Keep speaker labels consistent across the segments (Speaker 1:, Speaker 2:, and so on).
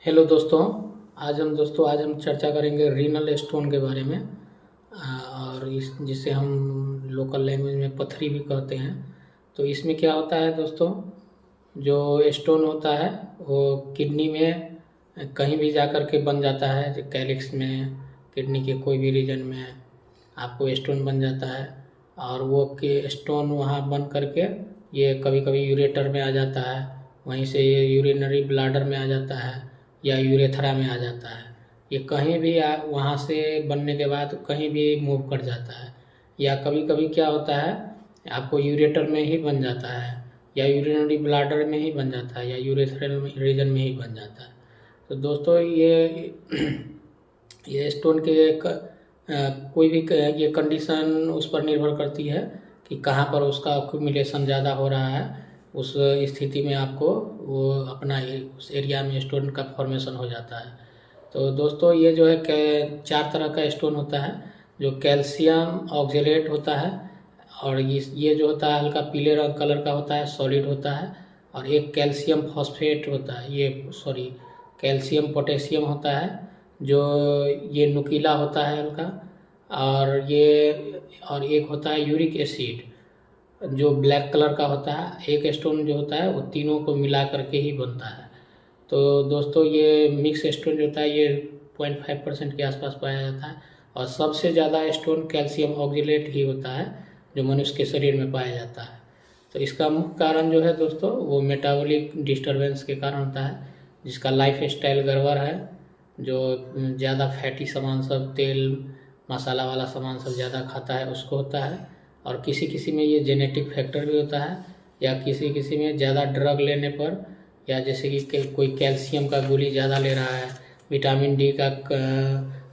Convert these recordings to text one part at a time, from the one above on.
Speaker 1: Hello दोस्तों। आज हम चर्चा करेंगे रीनल स्टोन के बारे में। और इस जिसे हम लोकल लैंग्वेज में पथरी भी कहते हैं। तो इसमें क्या होता है दोस्तों, जो स्टोन होता है वो किडनी में कहीं भी जा कर के बन जाता है। जो कैलिक्स में, किडनी के कोई भी रीजन में आपको स्टोन बन जाता है। और वो के स्टोन वहाँ बन करके ये कभी कभी यूरेटर में आ जाता है, वहीं से ये यूरिनरी ब्लाडर में आ जाता है या यूरेथ्रा में आ जाता है। ये कहीं भी वहाँ से बनने के बाद कहीं भी मूव कर जाता है। या कभी कभी क्या होता है, आपको यूरेटर में ही बन जाता है या यूरिनरी ब्लाडर में ही बन जाता है या यूरेथ्रल रीजन में ही बन जाता है। तो दोस्तों ये स्टोन के कोई भी ये कंडीशन उस पर निर्भर करती है कि कहाँ पर उसका अक्यूमुलेशन ज़्यादा हो रहा है। उस स्थिति में आपको वो अपना उस एरिया में स्टोन का फॉर्मेशन हो जाता है। तो दोस्तों ये जो है चार तरह का स्टोन होता है। जो कैल्शियम ऑक्जेलेट होता है, और ये जो होता है हल्का पीले रंग कलर का होता है, सॉलिड होता है। और एक कैल्शियम फॉस्फेट होता है, कैल्शियम पोटेशियम होता है, जो ये नुकीला होता है हल्का। और एक होता है यूरिक एसिड, जो ब्लैक कलर का होता है। एक स्टोन जो होता है वो तीनों को मिला करके ही बनता है। तो दोस्तों ये मिक्स स्टोन जो होता है ये 0.5% के आसपास पाया जाता है। और सबसे ज़्यादा स्टोन कैल्शियम ऑक्जेलेट ही होता है, जो मनुष्य के शरीर में पाया जाता है। तो इसका मुख्य कारण जो है दोस्तों, वो मेटाबॉलिक डिस्टर्बेंस के कारण होता है, जिसका लाइफ स्टाइल गड़बड़ है, जो ज़्यादा फैटी सामान सब, तेल मसाला वाला सामान सब ज़्यादा खाता है, उसको होता है। और किसी किसी में ये जेनेटिक फैक्टर भी होता है, या किसी किसी में ज़्यादा ड्रग लेने पर, या जैसे कि कोई कैल्शियम का गोली ज़्यादा ले रहा है, विटामिन डी का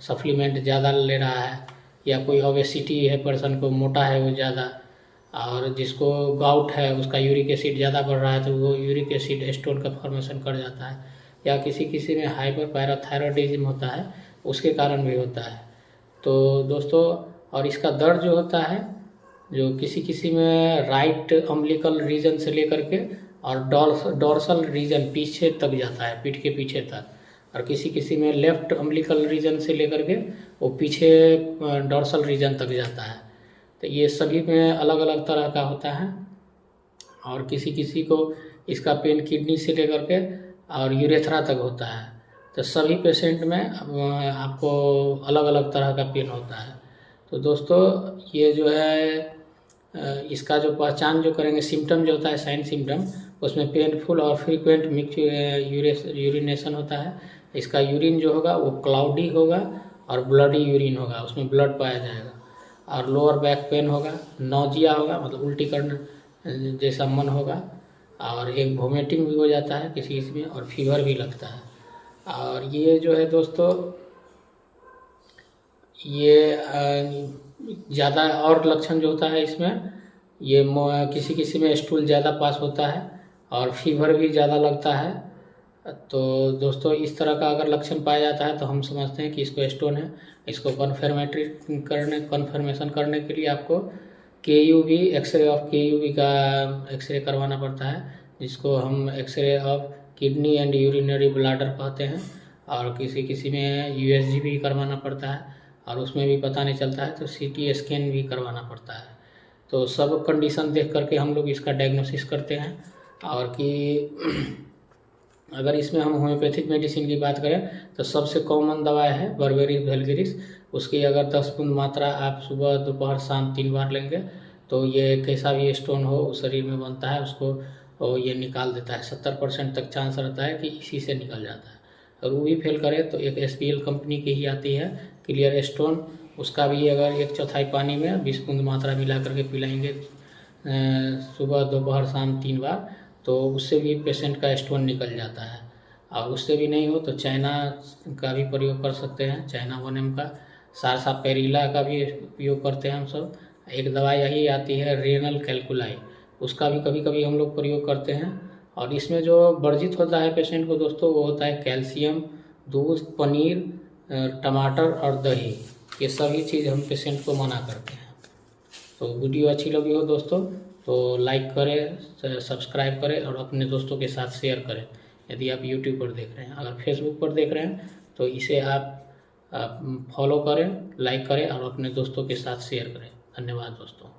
Speaker 1: सप्लीमेंट ज़्यादा ले रहा है, या कोई ओबेसिटी है, पर्सन को मोटा है वो ज़्यादा, और जिसको गाउट है उसका यूरिक एसिड ज़्यादा बढ़ रहा है, तो वो यूरिक एसिड स्टोन का फॉर्मेशन कर जाता है। या किसी किसी में हाइपर पैराथायरॉयडिज्म होता है, उसके कारण भी होता है। तो दोस्तों, और इसका दर्द जो होता है, जो किसी किसी में राइट अम्बिलिकल रीजन से लेकर के और डॉर्सल रीजन पीछे तक जाता है, पीठ के पीछे तक। और किसी किसी में लेफ्ट अम्बिलिकल रीजन से लेकर के वो पीछे डॉर्सल रीजन तक जाता है। तो ये सभी में अलग अलग तरह का होता है। और किसी किसी को इसका पेन किडनी से लेकर के और यूरेथ्रा तक होता है। तो सभी पेशेंट में आपको अलग अलग तरह का पेन होता है। तो दोस्तों ये जो है इसका जो पहचान जो करेंगे, सिम्टम जो होता है, साइन सिम्टम, उसमें पेनफुल और फ्रीक्वेंट मिक्स यूरिनेशन होता है। इसका यूरिन जो होगा वो क्लाउडी होगा और ब्लडी यूरिन होगा, उसमें ब्लड पाया जाएगा। और लोअर बैक पेन होगा, नौजिया होगा, मतलब उल्टी करने जैसा मन होगा। और एक वोमिटिंग भी हो जाता है किसी किसी में, और फीवर भी लगता है। और ये जो है दोस्तों, ये ज़्यादा और लक्षण जो होता है इसमें, ये किसी किसी में स्टूल ज़्यादा पास होता है और फीवर भी ज़्यादा लगता है। तो दोस्तों इस तरह का अगर लक्षण पाया जाता है तो हम समझते हैं कि इसको स्टोन है। इसको कन्फर्मेशन करने के लिए आपको KUV, एक्सरे ऑफ KUV का एक्सरे करवाना पड़ता है, जिसको हम x ray of kidney and urinary bladder कहते हैं। और किसी किसी में USG भी करवाना पड़ता है, और उसमें भी पता नहीं चलता है तो CT स्कैन भी करवाना पड़ता है। तो सब कंडीशन देख करके हम लोग इसका डायग्नोसिस करते हैं। और कि अगर इसमें हम होम्योपैथिक मेडिसिन की बात करें तो सबसे कॉमन दवा है बर्बेरिस वल्गेरिस। उसकी अगर 10 बूंद मात्रा आप सुबह दोपहर शाम 3 बार लेंगे तो ये कैसा भी स्टोन हो उस शरीर में बनता है उसको ये निकाल देता है। 70% तक चांस रहता है कि इसी से निकल जाता है। और वो भी फेल करे तो एक SPL कंपनी की ही आती है क्लियर स्टोन, उसका भी अगर 1/4 पानी में 20 बूंद मात्रा मिला करके पिलाएंगे सुबह दोपहर शाम 3 बार, तो उससे भी पेशेंट का स्टोन निकल जाता है। और उससे भी नहीं हो तो चाइना का भी प्रयोग कर सकते हैं, चाइना 1M का, सारसापेरिला का भी उपयोग करते हैं हम सब। एक दवाई यही आती है रेनल कैल्कुलाई, उसका भी कभी कभी हम लोग प्रयोग करते हैं। और इसमें जो वर्जित होता है पेशेंट को दोस्तों, वो होता है कैल्शियम, दूध, पनीर, टमाटर और दही। ये सभी चीज़ हम पेशेंट को मना करते हैं। तो वीडियो अच्छी लगी हो दोस्तों तो लाइक करें, सब्सक्राइब करें और अपने दोस्तों के साथ शेयर करें। यदि आप यूट्यूब पर देख रहे हैं। अगर फेसबुक पर देख रहे हैं तो इसे आप फॉलो करें, लाइक करें और अपने दोस्तों के साथ शेयर करें। धन्यवाद दोस्तों।